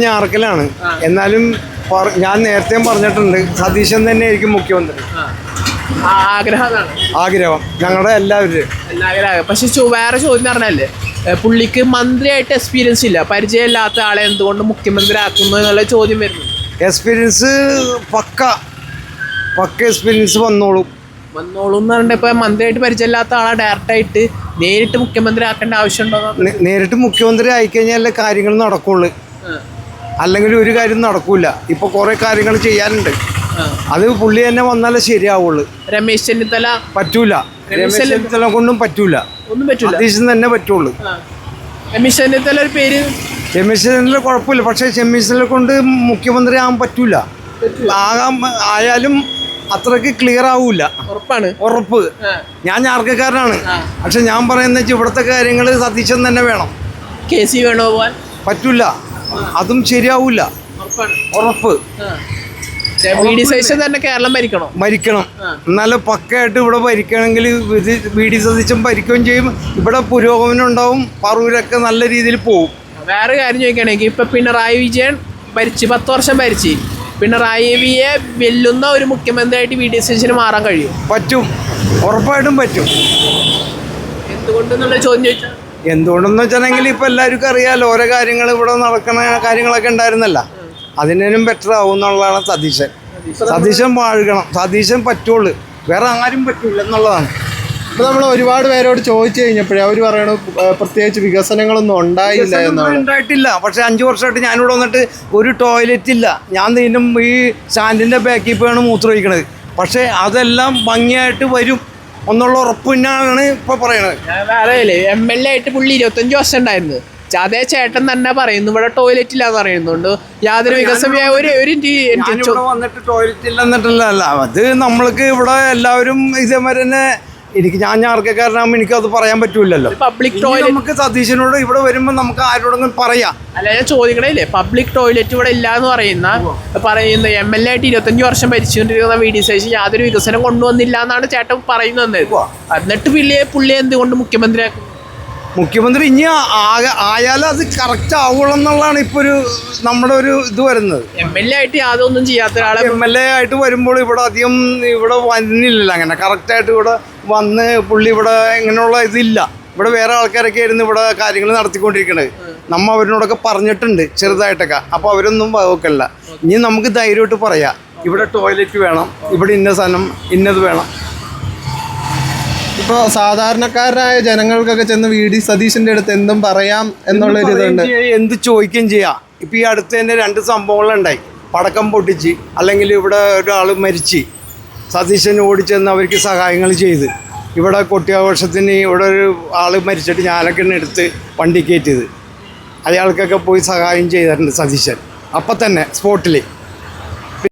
ഞാർക്കലാണ്. എന്നാലും ഞാൻ നേരത്തെ പറഞ്ഞിട്ടുണ്ട്, സതീശൻ തന്നെ ആയിരിക്കും മുഖ്യമന്ത്രി. ആഗ്രഹം ഞങ്ങളുടെ എല്ലാവരും. പക്ഷെ വേറെ ചോദ്യം പറഞ്ഞല്ലേ, പുള്ളിക്ക് മന്ത്രിയായിട്ട് എക്സ്പീരിയൻസ് ഇല്ല, പരിചയമില്ലാത്ത ആളെ എന്തുകൊണ്ട് മുഖ്യമന്ത്രി ആക്കുന്നു എന്നുള്ള ചോദ്യം വരുന്നു. എക്സ്പീരിയൻസ് പക്ക എക്സ്പീരിയൻസ് വന്നോളും എന്ന് പറഞ്ഞിട്ട് ഇപ്പൊ മന്ത്രിയായിട്ട് പരിചയമില്ലാത്ത ആളെ ഡയറക്റ്റായിട്ട് നേരിട്ട് മുഖ്യമന്ത്രി ആക്കേണ്ട ആവശ്യമുണ്ടോ? നേരിട്ട് മുഖ്യമന്ത്രി ആയിക്കഴിഞ്ഞാലേ കാര്യങ്ങൾ നടക്കുള്ളൂ, അല്ലെങ്കിൽ ഒരു കാര്യം നടക്കൂല. ഇപ്പൊ കുറെ കാര്യങ്ങൾ ചെയ്യാനുണ്ട്, അത് പുള്ളി തന്നെ വന്നാലേ ശരിയാവുള്ളൂ. രമേശ് ചെന്നിത്തല പറ്റൂല, രമേശ് ചെന്നിത്തല കൊണ്ടും പറ്റൂല, ഒന്നും പറ്റൂല, സതീശൻ തന്നെ പറ്റുള്ളൂ. രമേശ് ചെന്നിത്തല ഒരു പേര്, രമേശ് ചെന്നിത്തല കുഴപ്പമില്ല, പക്ഷെ രമേശ് ചെന്നിത്തല കൊണ്ട് മുഖ്യമന്ത്രി ആകാൻ പറ്റൂല. ആയാലും അത്രക്ക് ക്ലിയർ ആവൂല. ഉറപ്പ്. ഞാൻ ഞാർക്കക്കാരനാണ്, പക്ഷെ ഞാൻ പറയുന്ന ഇവിടുത്തെ കാര്യങ്ങൾ സതീശൻ തന്നെ വേണം. KC വേണോ പോവാൻ പറ്റൂല, അതും ശരിയാവൂല. ഉറപ്പ്. തന്നെ കേരളം ഭരിക്കണം. എന്നാലും പക്കയായിട്ട് ഇവിടെ ഭരിക്കണമെങ്കിൽ VD സതീശൻ ഭരിക്കുകയും ചെയ്യും, ഇവിടെ പുരോഗമനം ഉണ്ടാവും, പറവൂരൊക്കെ നല്ല രീതിയിൽ പോകും. വേറെ കാര്യം ചോദിക്കുകയാണെങ്കിൽ ഇപ്പൊ പിണറായി വിജയൻ ഭരിച്ച് 10 വർഷം ഭരിച്ച്, പിണറായിയെ വെല്ലുന്ന ഒരു മുഖ്യമന്ത്രിയായിട്ട് VD സതീശന് മാറാൻ കഴിയും? പറ്റും, ഉറപ്പായിട്ടും പറ്റും. എന്തുകൊണ്ടെന്നുള്ള ചോദ്യം ചോദിച്ചാൽ എന്തുകൊണ്ടെന്ന് വെച്ചിട്ടുണ്ടെങ്കിൽ ഇപ്പം എല്ലാവർക്കും അറിയാമല്ലോ, ഓരോ കാര്യങ്ങൾ ഇവിടെ നടക്കുന്ന കാര്യങ്ങളൊക്കെ ഉണ്ടായിരുന്നല്ല, അതിനും ബെറ്റർ ആവും എന്നുള്ളതാണ് സതീശൻ വാഴുകണം, സതീശൻ പറ്റുള്ളൂ, വേറെ ആരും പറ്റൂല എന്നുള്ളതാണ്. ഇപ്പോൾ നമ്മൾ ഒരുപാട് പേരോട് ചോദിച്ചു കഴിഞ്ഞപ്പോഴേ അവർ പറയണ പ്രത്യേകിച്ച് വികസനങ്ങളൊന്നും ഉണ്ടായില്ല എന്നാണ്. ഉണ്ടായിട്ടില്ല, പക്ഷേ 5 വർഷമായിട്ട് ഞാനിവിടെ വന്നിട്ട് ഒരു ടോയ്ലറ്റ് ഇല്ല. ഞാൻ ഇതിനും ഈ സ്റ്റാൻഡിൻ്റെ ബാക്കിൽ പോയാണ് മൂത്രമൊഴിക്കണത്. പക്ഷേ അതെല്ലാം ഭംഗിയായിട്ട് വരും എന്നുള്ള ഉറപ്പ് തന്നെയാണ് ഇപ്പോൾ പറയണത്. വേറെ MLA ആയിട്ട് പുള്ളി 25 വർഷം ഉണ്ടായിരുന്നു. അതേ ചേട്ടൻ തന്നെ പറയുന്നു ഇവിടെ ടോയ്ലറ്റ് ഇല്ലാന്ന് പറയുന്നുണ്ട്. യാതൊരു വികസനം വന്നിട്ട് ടോയ്ലറ്റ് ഇല്ല എന്നിട്ടല്ല, അത് നമ്മൾക്ക് ഇവിടെ എല്ലാവരും ഇതേമാതിരി തന്നെ. ഞാൻ ഞാർക്കക്കാരനാകുമ്പോൾ എനിക്കത് പറയാൻ പറ്റൂലല്ലോ. പബ്ലിക് ടോയ്ലറ്റ് നമുക്ക് സതീശനോട് ഇവിടെ വരുമ്പോൾ നമുക്ക് ആരോടെങ്കിലും പറയാം. അല്ല, ഞാൻ ചോദിക്കണേ, പബ്ലിക് ടോയ്ലറ്റ് ഇവിടെ ഇല്ല എന്ന് പറയുന്ന MLA ആയിട്ട് 25 വർഷം ഭരിച്ചുകൊണ്ടിരിക്കുന്ന VD സതീശൻ യാതൊരു വികസനം കൊണ്ടുവന്നില്ല എന്നാണ് ചേട്ടൻ പറയുന്നത്. എന്നിട്ട് പുള്ളിയെ എന്തുകൊണ്ട് മുഖ്യമന്ത്രി ഇനി ആയാലും അത് കറക്റ്റ് ആവുള്ളൂ എന്നുള്ളതാണ് ഇപ്പോൾ നമ്മുടെ ഒരു ഇത് വരുന്നത്. MLA ആയിട്ട് യാതൊന്നും ചെയ്യാത്ത ഒരാളെ MLA ആയിട്ട് വരുമ്പോൾ ഇവിടെ അധികം ഇവിടെ വന്നില്ലല്ലോ, അങ്ങനെ കറക്റ്റായിട്ട് ഇവിടെ വന്ന് പുള്ളി ഇവിടെ ഇങ്ങനെയുള്ള ഇതില്ല. ഇവിടെ വേറെ ആൾക്കാരൊക്കെ ആയിരുന്നു ഇവിടെ കാര്യങ്ങൾ നടത്തിക്കൊണ്ടിരിക്കണത്. അവരിനോടൊക്കെ പറഞ്ഞിട്ടുണ്ട് ചെറുതായിട്ടൊക്കെ, അപ്പോൾ അവരൊന്നും വകവെക്കല്ല. ഇനി നമുക്ക് ധൈര്യമായിട്ട് പറയാം, ഇവിടെ ടോയ്ലറ്റ് വേണം, ഇവിടെ ഇന്ന സാധനം ഇന്നത് വേണം. ഇപ്പോൾ സാധാരണക്കാരായ ജനങ്ങൾക്കൊക്കെ ചെന്ന് VD സതീശൻ്റെ അടുത്ത് എന്തും പറയാം എന്നുള്ളൊരിതുണ്ട്, എന്ത് ചോദിക്കുകയും ചെയ്യാം. ഇപ്പം ഈ അടുത്ത് തന്നെ 2 സംഭവങ്ങളുണ്ടായി. പടക്കം പൊട്ടിച്ച്, അല്ലെങ്കിൽ ഇവിടെ ഒരാൾ മരിച്ച്, സതീശൻ ഓടിച്ചെന്ന് അവർക്ക് സഹായങ്ങൾ ചെയ്ത്. ഇവിടെ കൊട്ടിയാഘോഷത്തിന് ഇവിടെ ഒരു ആൾ മരിച്ചിട്ട് ഞാനൊക്കെ എടുത്ത് വണ്ടി കയറ്റിയത്, അയാൾക്കൊക്കെ പോയി സഹായം ചെയ്തിട്ടുണ്ട് സതീശൻ അപ്പം തന്നെ സ്പോട്ടിൽ.